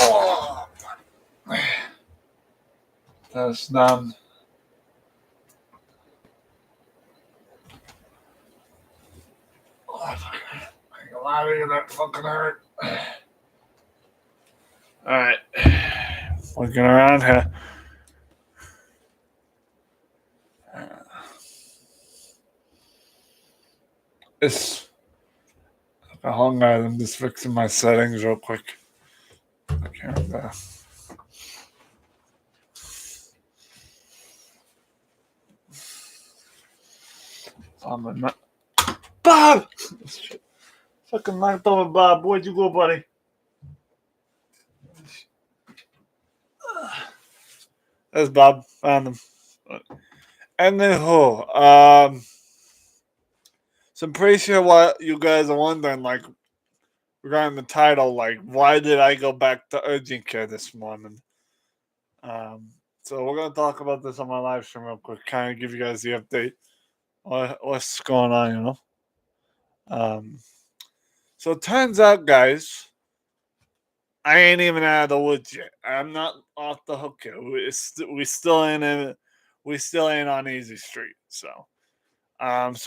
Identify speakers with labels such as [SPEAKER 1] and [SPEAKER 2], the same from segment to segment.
[SPEAKER 1] Oh, that's done. Oh, fucking lie, that fucking hurt. Alright. Looking around here. It's a hung out. I'm just fixing my settings real quick. I can't. Bob! Fucking knocked over Bob. Where'd you go, buddy? There's Bob. Found him. Anyhow, so I'm pretty sure what you guys are wondering, like, regarding the title, like, why did I go back to urgent care this morning? So we're gonna talk about this on my live stream real quick, kind of give you guys the update. What's going on, you know? So it turns out, guys, I ain't even out of the woods yet. I'm not off the hook yet. We still ain't on easy street. So, let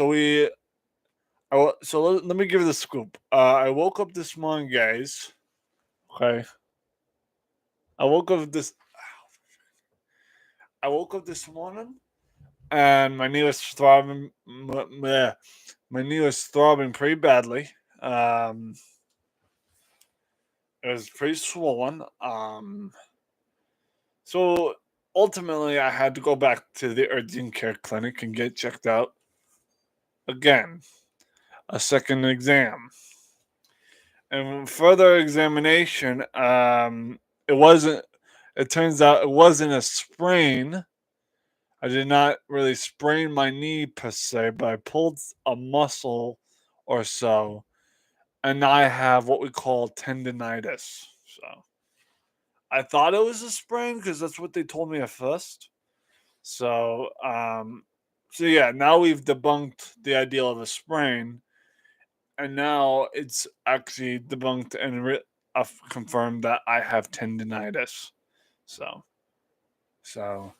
[SPEAKER 1] me give you the scoop. I woke up this morning, guys. Okay, I woke up this. I woke up this morning, and my knee was throbbing. My knee was throbbing pretty badly. It was pretty swollen. So ultimately, I had to go back to the urgent care clinic and get checked out again, a second exam. And further examination, it wasn't. It turns out it wasn't a sprain. I did not really sprain my knee per se, but I pulled a muscle or so, and I have what we call tendonitis. So I thought it was a sprain because that's what they told me at first. So, so yeah, now we've debunked the idea of a sprain, and now it's actually debunked and I've confirmed that I have tendonitis. So, so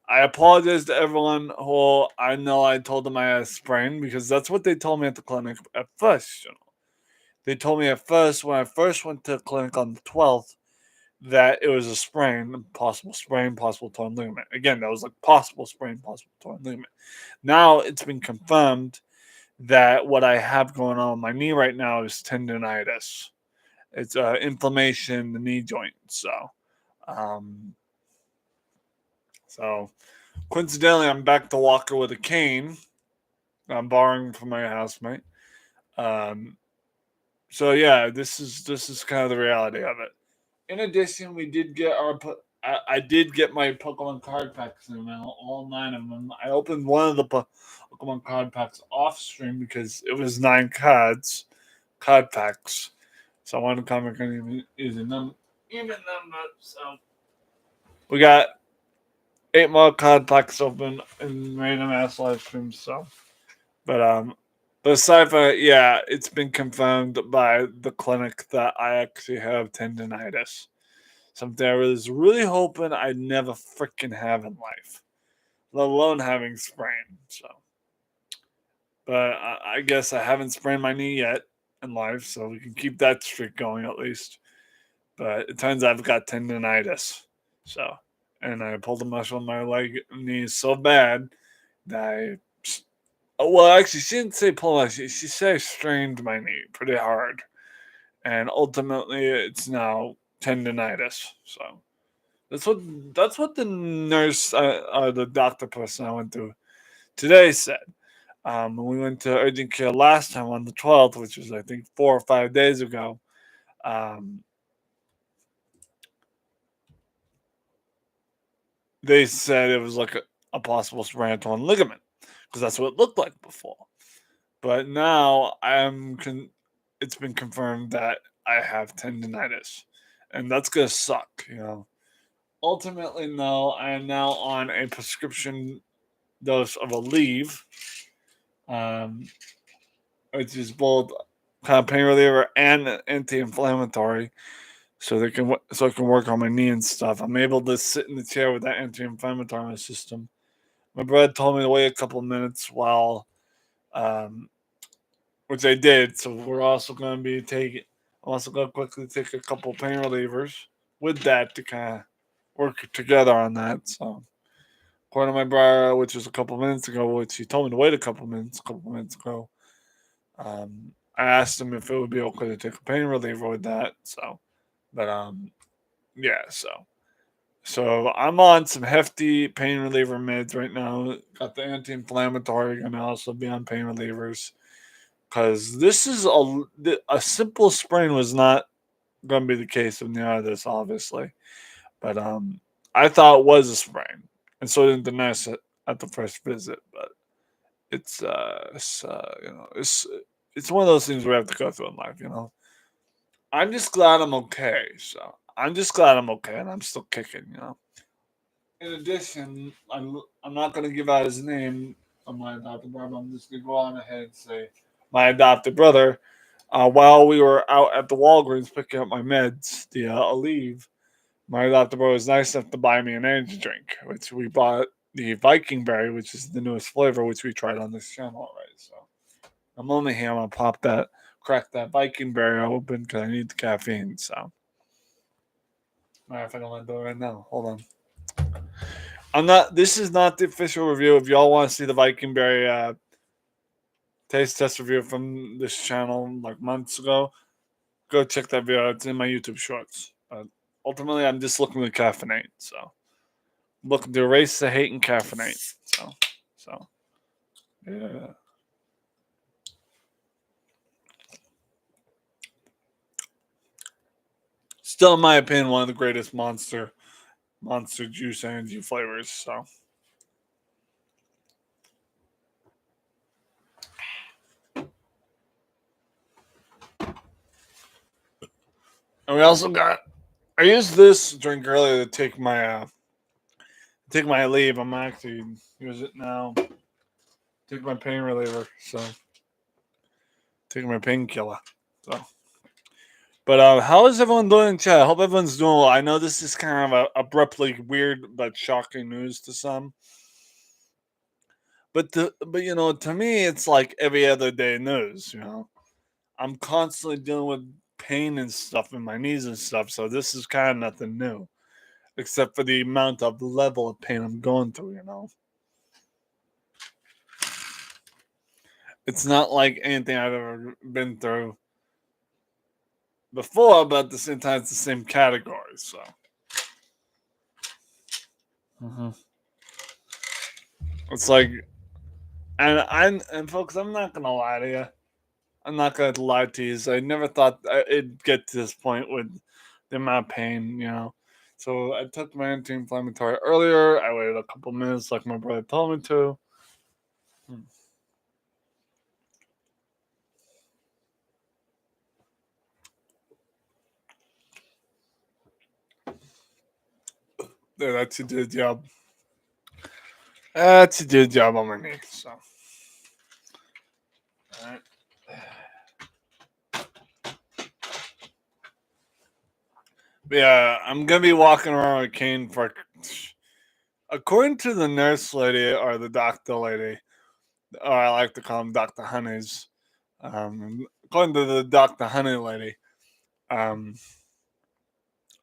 [SPEAKER 1] I apologize to everyone who I know I told them I had a sprain because that's what they told me at the clinic at first. You know, they told me at first when I first went to the clinic on the 12th that it was a sprain, possible torn ligament. Again, that was like possible sprain, possible torn ligament. Now it's been confirmed that what I have going on with my knee right now is tendonitis. It's inflammation in the knee joint. Um, so coincidentally, I'm back to walker with a cane. I'm borrowing from my housemate. So yeah, this is kind of the reality of it. In addition, we did get I did get my Pokemon card packs in the mail, all 9 of them. I opened one of the Pokemon card packs off stream because it was 9 card packs. So I wanted to comment on even number. So we got 8 more card packs open in random ass live streams. So, but aside from it, yeah, it's been confirmed by the clinic that I actually have tendonitis. Something I was really hoping I'd never freaking have in life, let alone having sprain. So, but I guess I haven't sprained my knee yet in life, so we can keep that streak going at least. But it turns out I've got tendonitis. So, and I pulled a muscle in my knee so bad that well, actually, she didn't say pull my. She said I strained my knee pretty hard, and ultimately, it's now tendonitis. So that's what the nurse, the doctor person I went to today said. When we went to urgent care last time on the 12th, which was I think 4 or 5 days ago. Um, they said it was like a possible sprain torn ligament because that's what it looked like before. But now it's been confirmed that I have tendonitis, and that's gonna suck. You know. Ultimately, no, I am now on a prescription dose of Aleve, um, which is both kind of pain reliever and anti-inflammatory. so I can work on my knee and stuff. I'm able to sit in the chair with that anti-inflammatory in my system. My brother told me to wait a couple of minutes while, um, which I did. So we're also going to be taking. I'm also going to quickly take a couple of pain relievers with that to kind of work together on that. So according to my brother, which was a couple of minutes ago, which he told me to wait a couple of minutes ago. I asked him if it would be okay to take a pain reliever with that. So, but yeah. So I'm on some hefty pain reliever meds right now. Got the anti-inflammatory, gonna also be on pain relievers because this is a simple sprain was not gonna be the case with the this obviously, but I thought it was a sprain, and so did the nurse at the first visit. But it's one of those things we have to go through in life, you know. I'm just glad I'm okay. So I'm just glad I'm okay, and I'm still kicking, you know. In addition, I'm not going to give out his name of my adopted brother. I'm just going to go on ahead and say my adopted brother. While we were out at the Walgreens picking up my meds, the Aleve, my adopted brother was nice enough to buy me an energy drink, which we bought the Viking Berry, which is the newest flavor, which we tried on this channel already. So I'm only here. I'm gonna crack that Viking Berry open because I need the caffeine. So, matter of fact, I'm gonna do it right now. Hold on. I'm not. This is not the official review. If y'all want to see the Viking Berry taste test review from this channel like months ago, go check that video. It's in my YouTube shorts. But ultimately, I'm just looking to caffeinate. So, looking to erase the hate and caffeinate. So yeah. Still, in my opinion, one of the greatest monster juice energy flavors. So. And we also got. I used this drink earlier to take my leave. I'm actually use it now. Take my pain reliever. So taking my painkiller. So, but how is everyone doing in chat? I hope everyone's doing well. I know this is kind of a abruptly weird but shocking news to some. But you know, to me, it's like every other day news. You know, I'm constantly dealing with pain and stuff in my knees and stuff. So this is kind of nothing new, except for the amount of level of pain I'm going through. You know. It's not like anything I've ever been through before, but at the same time, it's the same category. So, Mhm. It's like, and folks, I'm not gonna lie to you. I'm not gonna lie to you. I never thought it'd get to this point with the amount of pain, you know. So I took my anti-inflammatory earlier. I waited a couple minutes, like my brother told me to. Hmm. Yeah, that's a good job. That's a good job on my knee. So, all right. Yeah, I'm gonna be walking around with a cane for. According to the nurse lady or the doctor lady, or I like to call them Doctor Honeys. According to the Doctor Honey lady, um,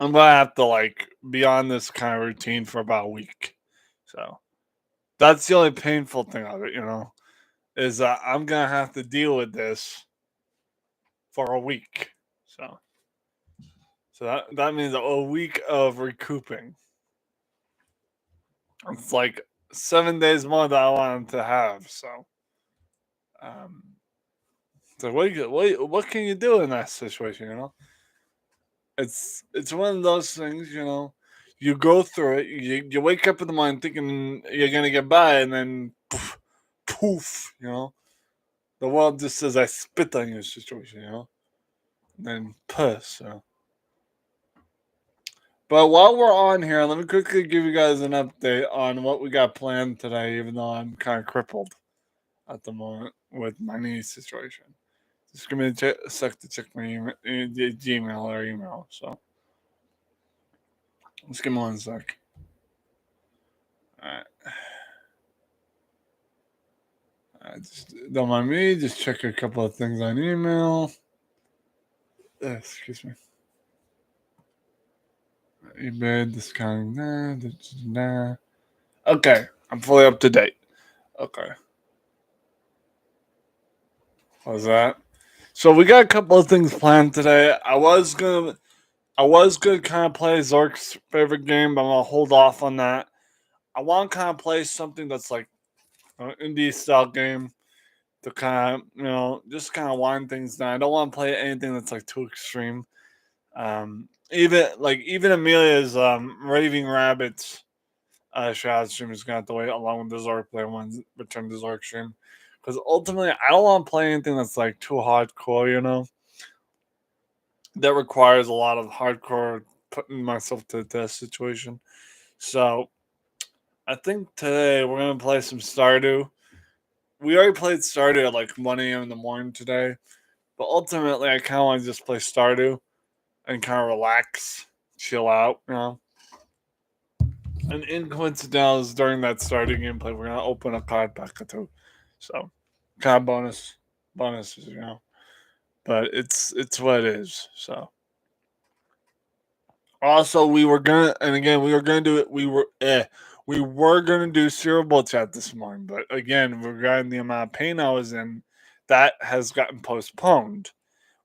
[SPEAKER 1] I'm gonna have to like be on this kind of routine for about a week. So that's the only painful thing of it, you know, is that I'm gonna have to deal with this for a week. So that means a week of recouping. It's like 7 days more that I wanted to have. So, um, so what can you do in that situation? You know, it's one of those things. You know, you go through it. You wake up in the morning thinking you're gonna get by, and then poof. You know, the world just says I spit on your situation. You know, and then puss. You know. But while we're on here, let me quickly give you guys an update on what we got planned today. Even though I'm kind of crippled at the moment with my knee situation. Just give me a sec to check my Gmail or email. So, Just give me one sec. Alright. Just don't mind me. Just check a couple of things on email. Excuse me. eBay discounting. Okay, I'm fully up to date. Okay, what was that? So we got a couple of things planned today. I was gonna kind of play Zork's favorite game, but I'm gonna hold off on that. I want to kind of play something that's like an indie style game to kind of just kind of wind things down. I don't want to play anything that's like too extreme. Even Amelia's Raving Rabbits Shroud stream is gonna have to wait along with the Zork play one's return to Zork stream. Because ultimately I don't want to play anything that's like too hardcore, that requires a lot of hardcore putting myself to the test situation. So I think today we're gonna play some Stardew. We already played Stardew at like 1 a.m. in the morning today, but ultimately I kind of want to just play Stardew and kind of relax, chill out. And in coincidentals, during that Stardew gameplay, we're gonna open a card pack or two, so kind of bonuses. But it's what it is. So also we were gonna, and again we were gonna do it. We were gonna do cereal chat this morning, but again regarding the amount of pain I was in, that has gotten postponed,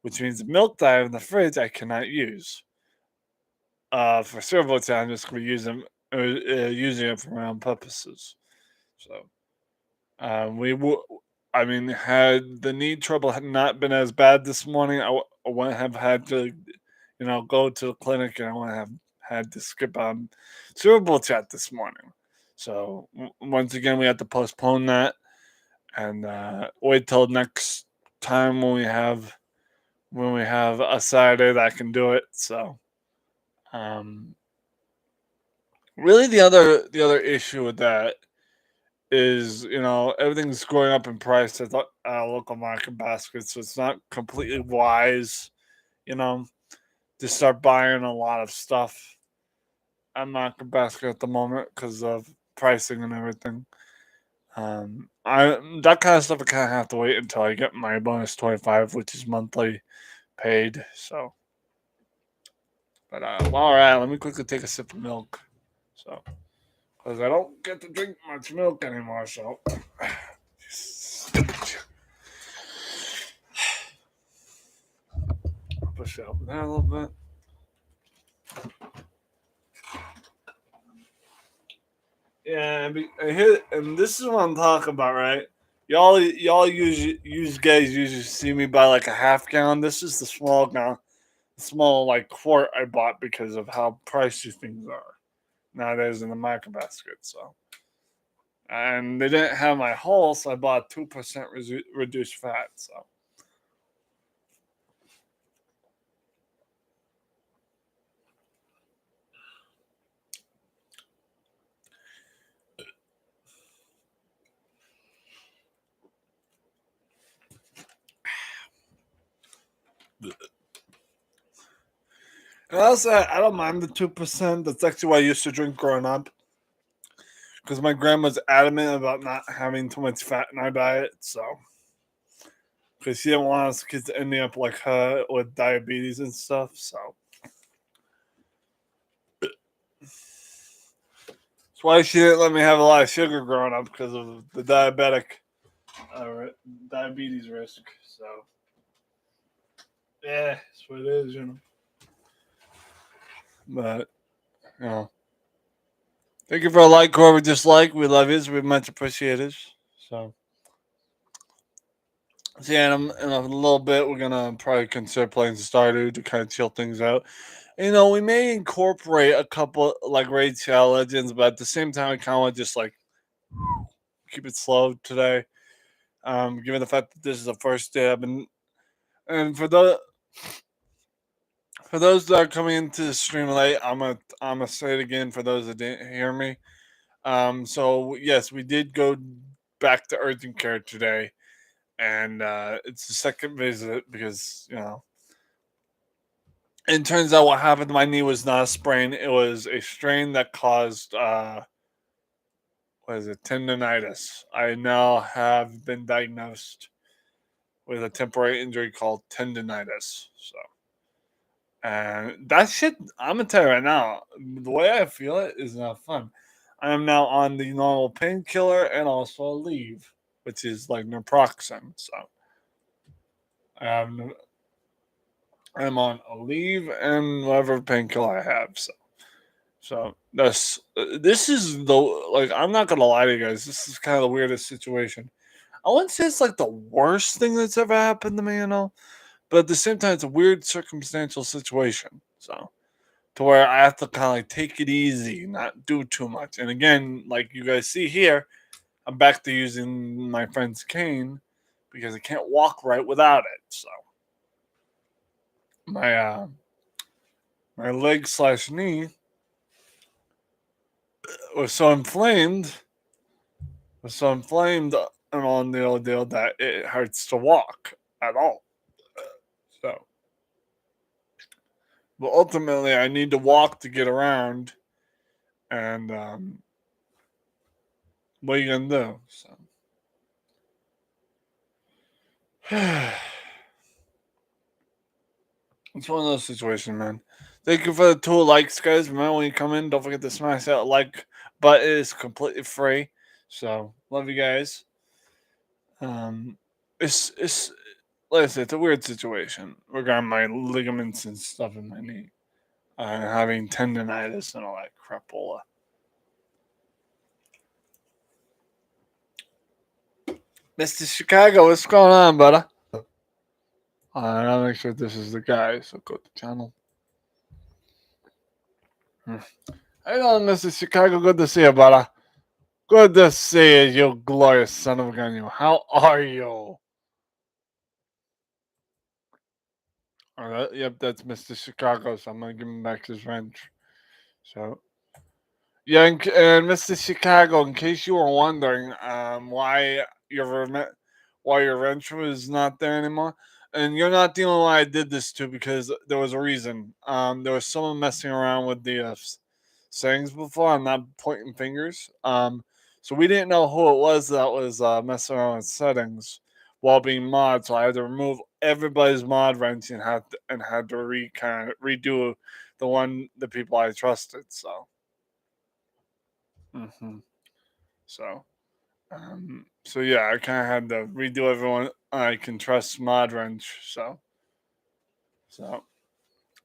[SPEAKER 1] which means the milk that I have in the fridge I cannot use. For cereal chat, I'm just gonna use them, using it for my own purposes. So we would. I mean, had the knee trouble had not been as bad this morning, I wouldn't have had to, go to the clinic, and I wouldn't have had to skip on Super Bowl chat this morning. So once again, we have to postpone that and wait till next time when we have a Saturday that I can do it. So, um, really, the other issue with that is everything's going up in price at the local market basket, so it's not completely wise, you know, to start buying a lot of stuff at market basket at the moment because of pricing and everything. I That kind of stuff I kind of have to wait until I get my bonus 25, which is monthly paid. So, but while we're at it, let me quickly take a sip of milk. So, because I don't get to drink much milk anymore, so. Push it up there a little bit. Yeah, and this is what I'm talking about, right? Y'all use guys usually see me buy like a half gallon. This is the small gallon, small like quart I bought because of how pricey things are nowadays in the market basket. So, and they didn't have my whole, so I bought 2% reduced fat. So. And also, I don't mind the 2%. That's actually what I used to drink growing up. Because my grandma's adamant about not having too much fat in our diet. So, because she didn't want us kids ending up like her with diabetes and stuff. So, that's why she didn't let me have a lot of sugar growing up because of the diabetes risk. So, yeah, that's what it is. But, you know. Thank you for a like or a dislike. We love you. We much appreciate it. So, yeah, in a little bit, we're gonna probably consider playing Stardew to kind of chill things out. We may incorporate a couple like Raid Shadow Legends, but at the same time, I kind of want to just like keep it slow today. Given the fact that this is the first day I've been, and for those that are coming into the stream late, I'm gonna say it again for those that didn't hear me. So yes, we did go back to urgent care today, and it's the second visit because And it turns out what happened to my knee was not a sprain; it was a strain that caused what is it, tendonitis. I now have been diagnosed with a temporary injury called tendonitis. So, and that shit, I'm gonna tell you right now, the way I feel it is not fun. I am now on the normal painkiller and also a leave, which is like naproxen. So, I'm I'm on a leave and whatever painkiller I have. So this is the like I'm not gonna lie to you guys. This is kind of the weirdest situation. I wouldn't say it's like the worst thing that's ever happened to me, but at the same time, it's a weird circumstantial situation. So to where I have to kind of like take it easy, not do too much. And again, like you guys see here, I'm back to using my friend's cane because I can't walk right without it. So my my leg slash knee was so inflamed, and on the old deal that it hurts to walk at all. So, but ultimately, I need to walk to get around, and what are you gonna do? So, it's one of those situations, man. Thank you for the 2 likes, guys. Remember when you come in, don't forget to smash that like button. It's completely free. So, love you guys. Um, it's like I said, it's a weird situation regarding my ligaments and stuff in my knee. Having tendonitis and all that crapola. Mr. Chicago, what's going on, brother? I'll make sure this is the guy, so go to channel. How you doing, Mr. Chicago? Good to see you, brother. Good to see you, you glorious son of a gun. You. How are you? All right, yep, that's Mr. Chicago, so I'm going to give him back his wrench. So, yeah, and Mr. Chicago, in case you were wondering why your wrench was not there anymore, and you're not the only one I did this to because there was a reason. There was someone messing around with the settings before. I'm not pointing fingers. So we didn't know who it was that was messing around with settings while being mod. So I had to remove everybody's mod wrench and had to kind of redo the people I trusted. So. Hmm. So, so yeah, I kind of had to redo everyone I can trust mod wrench. So,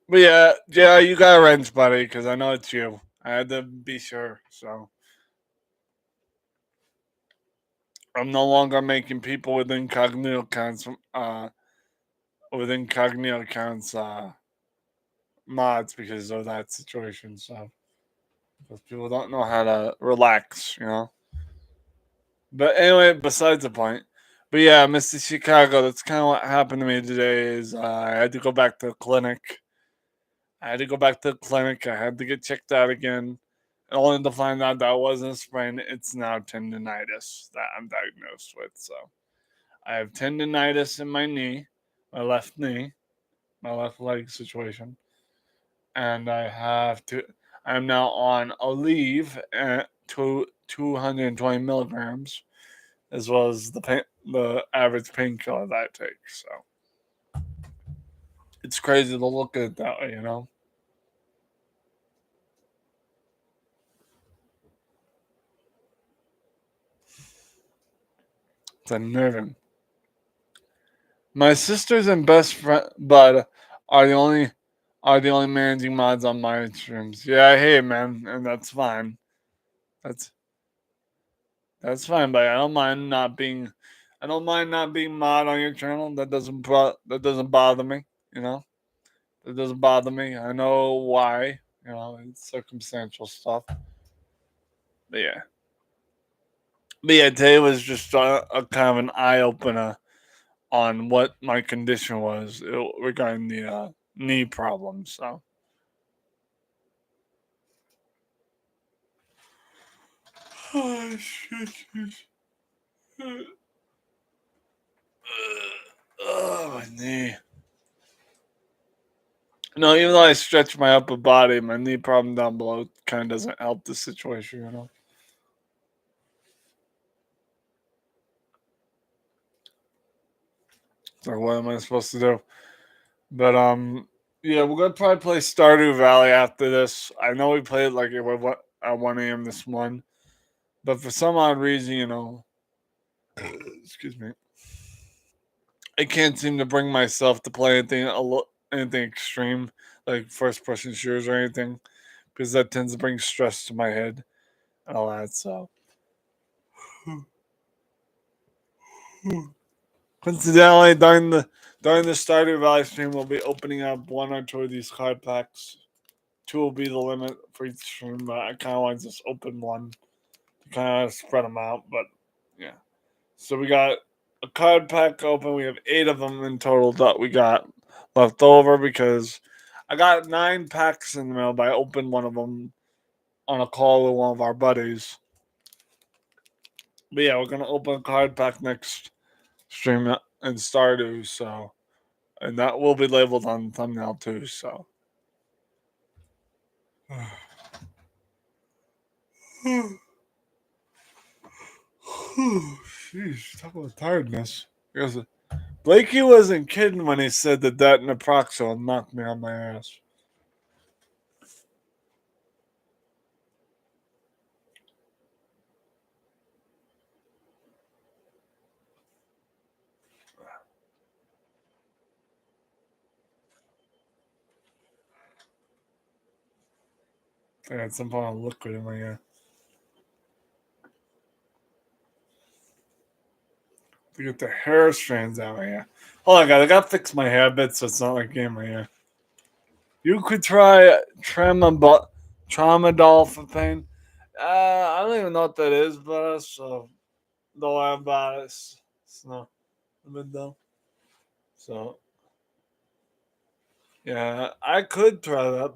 [SPEAKER 1] but yeah, you got a wrench, buddy, because I know it's you. I had to be sure. So, I'm no longer making people with incognito accounts, mods because of that situation. So, because people don't know how to relax. But anyway, besides the point. But yeah, Mr. Chicago, that's kind of what happened to me today. Is I had to go back to the clinic. I had to get checked out again, only to find out that wasn't a sprain. It's now tendonitis that I'm diagnosed with. So I have tendonitis in my knee, my left knee, my left leg situation, and I have to. I'm now on a leave at 220 milligrams as well as the average painkiller that I take. So it's crazy to look at it that way. It's unnerving. My sisters and best friend bud are the only managing mods on my streams. Yeah, hey man, and that's fine. That's that's fine, but I don't mind not being mod on your channel. That doesn't bother me. You know, that doesn't bother me. I know why. It's circumstantial stuff. But yeah. But yeah, today was just a kind of an eye opener on what my condition was regarding the knee problem. So, oh, shit, oh, my knee. No, even though I stretch my upper body, my knee problem down below kind of doesn't help the situation, you know. So what am I supposed to do? But yeah, we're gonna probably play Stardew Valley after this. I know we played like at 1 a.m. this morning, but for some odd reason, you know, excuse me, I can't seem to bring myself to play anything extreme like first person shooters or anything because that tends to bring stress to my head and all that. So, coincidentally, during the Stardew Valley stream, we'll be opening up one or two of these card packs. Two will be the limit for each stream, but I kind of want to just open one to kind of spread them out. But yeah, so we got a card pack open. We have 8 of them in total that we got left over because I got 9 packs in the mail, but I opened one of them on a call with one of our buddies. But yeah, we're gonna open a card pack next stream in Stardew, so and that will be labeled on the thumbnail too. So. Jeez, talk about tiredness. Because Blakey wasn't kidding when he said that naproxen knocked me on my ass. I had some kind of liquid in my ear. To get the hair strands out of my hair. Hold on, guys. I gotta fix my hair bit so it's not like in my hair. You could try tramadol for pain. I don't even know what that is, but so don't worry about it. It's not a bit though. So yeah, I could try that,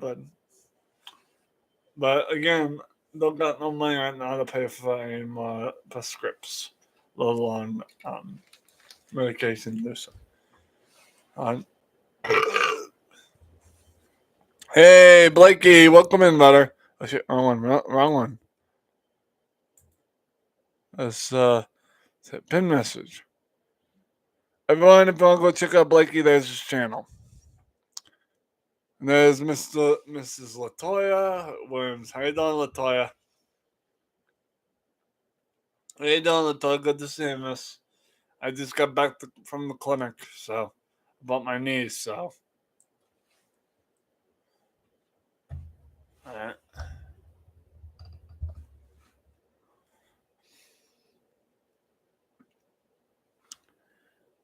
[SPEAKER 1] but again, don't got no money right now to pay for any more prescripts, let alone medication. This. Um, hey, Blakey, welcome in, brother. Oh, shit, wrong one. That's pin message. Everyone, if you want to go check out Blakey, there's his channel. And there's Mrs. Latoya Williams. How you doing, Latoya? How you doing, Latoya? Good to see you, miss. I just got back from the clinic, so about my knees, so. Alright.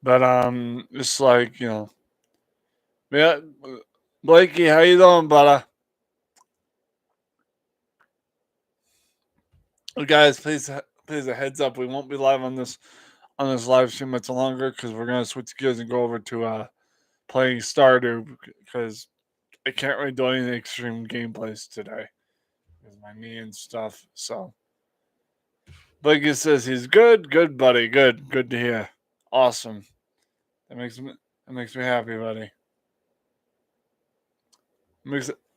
[SPEAKER 1] But it's like, you know. Yeah, Blakey, how you doing, brother? Guys, please a heads up. We won't be live on this live stream much longer because we're gonna switch gears and go over to playing Stardew because I can't really do any extreme gameplays today with my knee and stuff. So Blakey says he's good, buddy, good to hear. Awesome. That makes me happy, buddy.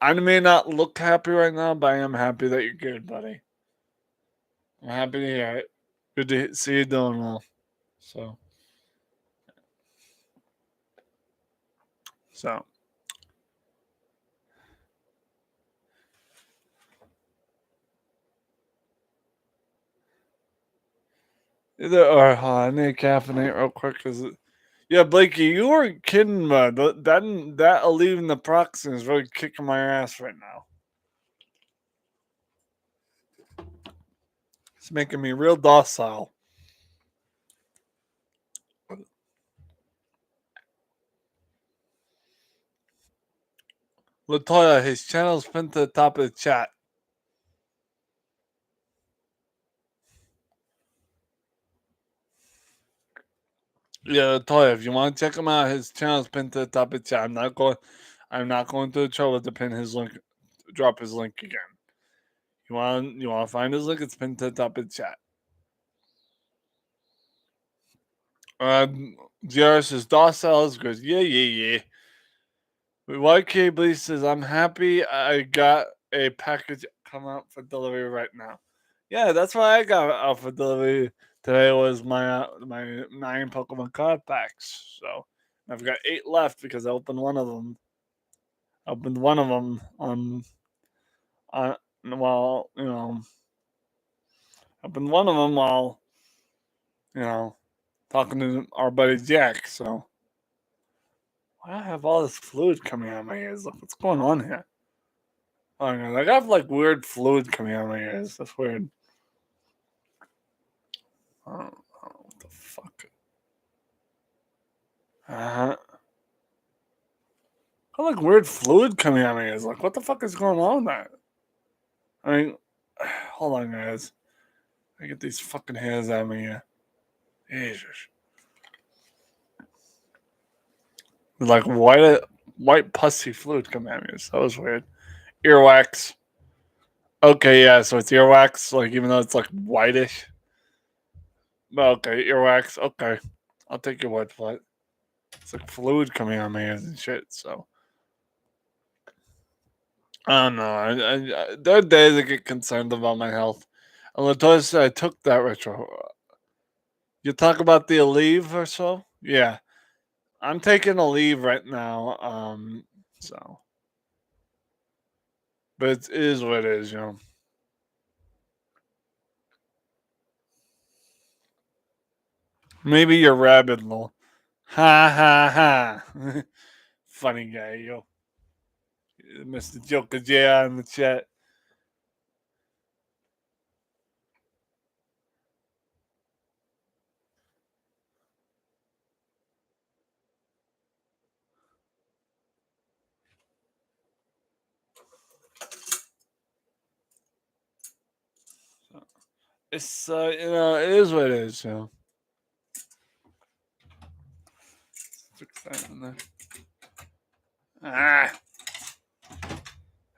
[SPEAKER 1] I may not look happy right now, but I am happy that you're good, buddy. I'm happy to hear it. Good to see you doing well. So either or I need to caffeinate real quick because yeah, Blakey, you weren't kidding, man. That Aleve naproxen is really kicking my ass right now. It's making me real docile. Latoya, his channel's pinned to the top of the chat. Yeah, Latoya, if you want to check him out, his channel's pinned to the top of the chat. I'm not going to the trouble to pin his link, drop his link again. You want to find his link? It's pinned to the top of the chat. GR says docile is good. Yeah. YK Blee says, I'm happy I got a package coming out for delivery right now. Yeah, that's why I got out for delivery today was my 9 Pokemon card packs. So I've got 8 left because I opened one of them. I opened one of them on while opened one of them while you know talking to our buddy Jack. So why do I have all this fluid coming out of my ears? Look, what's going on here? Oh my god, I got like weird fluid coming out of my ears. That's weird. What the fuck? Uh, got like weird fluid coming out of my ears. Like, what the fuck is going on with that? I mean, hold on, guys. I get these fucking hairs out of my ear. Jesus. Like white pussy fluid coming out of my ears. That was weird. Earwax. Okay, yeah, so it's earwax, like even though it's like whitish. Okay, earwax. Okay, I'll take your word for it. It's like fluid coming out of my ears and shit. So I don't know. There are days I get concerned about my health. And Latoya said I took that retro. You talk about the Aleve or so? Yeah, I'm taking a leave right now. So, but it is what it is, you know. Maybe you're rabid, lol. Ha ha ha. Funny guy, yo. Mr. Joker J in the chat. It's it is what it is, you know. Fix that in there. Ah,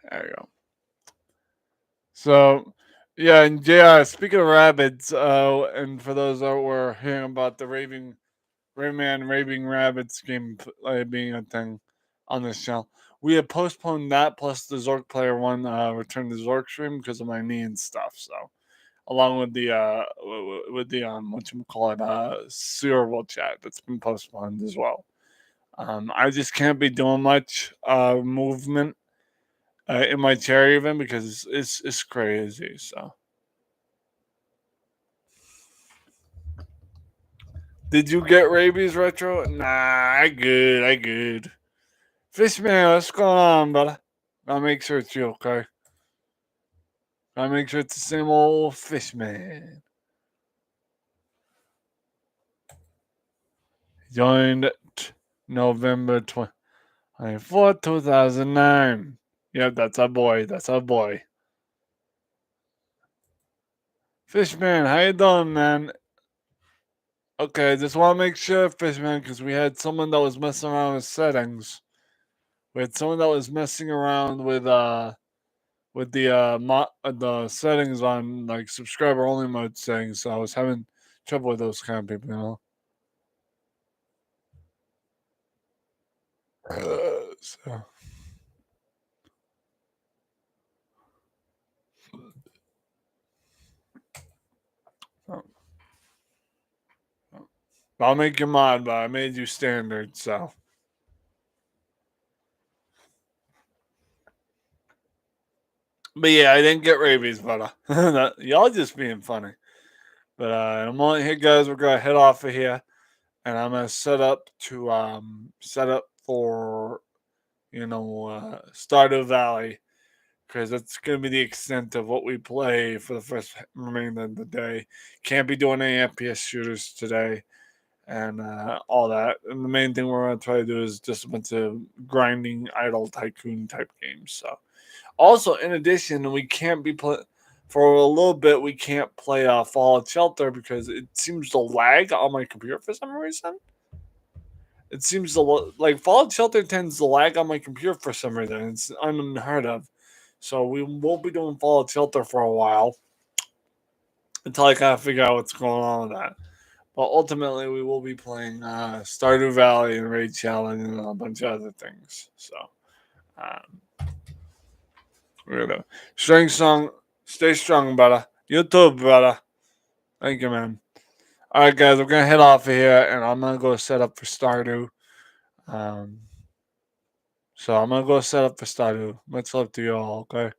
[SPEAKER 1] there we go. So, yeah, and JR, speaking of rabbits, and for those that were hearing about the Rayman Raving Rabbits game being a thing on this channel, we had postponed that plus the Zork Player 1 Return to Zork stream because of my knee and stuff. So, along with the what you call it Sewer chat that's been postponed as well. I just can't be doing much movement in my chair even because it's crazy. So, did you get rabies retro? Nah, I good. I good. Fishman, what's going on, brother? I'll make sure it's you, okay? I'll make sure it's the same old Fishman. Joined November 24th, 2009. Yep, that's our boy. That's our boy. Fishman, how you doing, man? Okay, just want to make sure, Fishman, because we had someone that was messing around with settings. We had someone that was messing around with the settings on like subscriber only mode settings. So I was having trouble with those kind of people, you know. So. I'll make you mod, but I made you standard, so. But yeah, I didn't get rabies, but y'all just being funny. But I'm on here, guys. We're gonna head off of here, and I'm gonna set up for Stardew Valley because that's gonna be the extent of what we play for the first remainder of the day. Can't be doing any FPS shooters today, and all that. And the main thing we're gonna try to do is just a bunch of grinding, idle tycoon type games. So. Also, in addition, we can't be for a little bit. We can't play Fallout Shelter because it seems to lag on my computer for some reason. It seems to like Fallout Shelter tends to lag on my computer for some reason. It's unheard of. So we won't be doing Fallout Shelter for a while until I kind of figure out what's going on with that. But ultimately, we will be playing Stardew Valley and Raid Challenge and a bunch of other things. So. Strong, stay strong, brother. You too, brother. Thank you, man. All right, guys, we're gonna head off of here, and I'm gonna go set up for Stardew. So I'm gonna go set up for Stardew. Much love to you all. Okay.